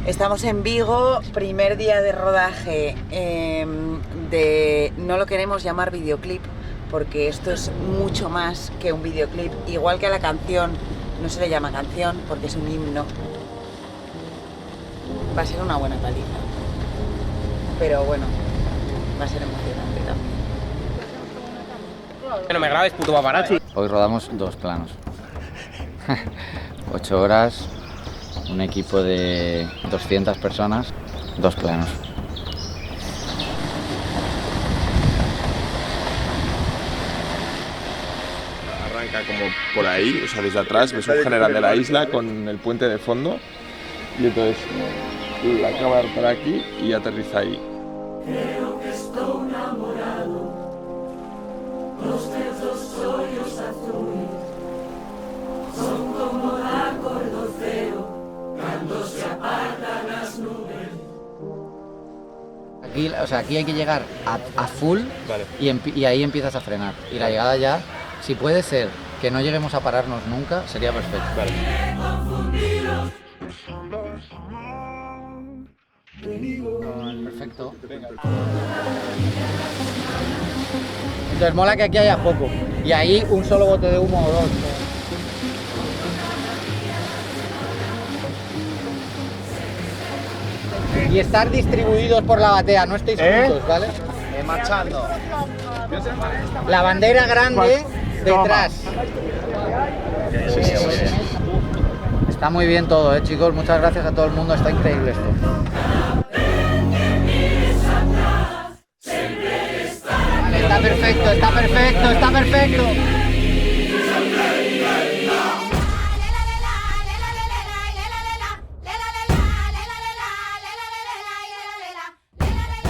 Estamos en Vigo, primer día de rodaje de... No lo queremos llamar videoclip, porque esto es mucho más que un videoclip. Igual que a la canción no se le llama canción, porque es un himno. Va a ser una buena paliza. Pero bueno, va a ser emocionante también. Que no me grabes, puto paparazzi. Hoy rodamos 2 planos. 8 horas, un equipo de 200 personas, 2 planos. Arranca como por ahí, o sea, desde atrás, ves un general de la isla con el puente de fondo y entonces la cámara para aquí y aterriza ahí. Creo que estoy enamorado, los teus olhos azuis son como la cor do ceo cuando se apartan las nubes. Aquí hay que llegar a full, Vale. y ahí empiezas a frenar. Y la llegada ya, si puede ser que no lleguemos a pararnos nunca, sería perfecto. Vale. Perfecto. Entonces mola que aquí haya poco. Y ahí un solo bote de humo o 2. Y estar distribuidos por la batea, no estéis juntos, ¿vale? Marchando. La bandera grande detrás. Sí. Está muy bien todo, chicos. Muchas gracias a todo el mundo. Está increíble esto. Vale, está perfecto, está perfecto, está perfecto.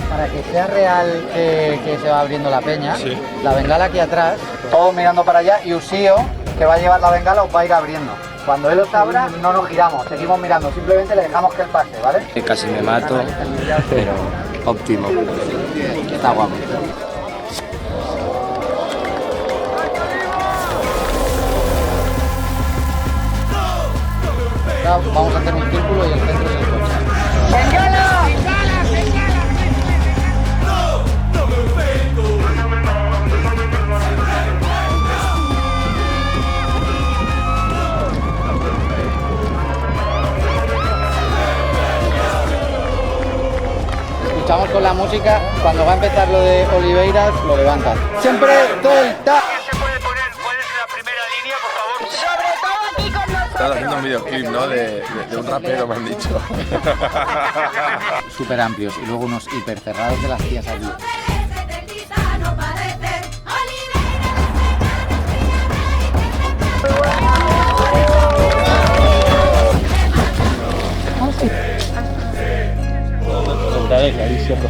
Para que sea real que se va abriendo la peña, Sí. la bengala aquí atrás, todos mirando para allá, y Usío, que va a llevar la bengala, os va a ir abriendo. Cuando él os abra, no nos giramos, seguimos mirando, simplemente le dejamos que él pase, ¿vale? Casi me mato, pero óptimo. Está guapo. Ahora vamos a hacer un círculo y el centro es el coche. Escuchamos con la música, cuando va a empezar lo de Oliveiras, lo levantan. Siempre solta. Estás haciendo un videoclip, ¿no? De un rapero, me han dicho. Súper amplios y luego unos hiper cerrados de las tías aquí. Contaré que ahí siempre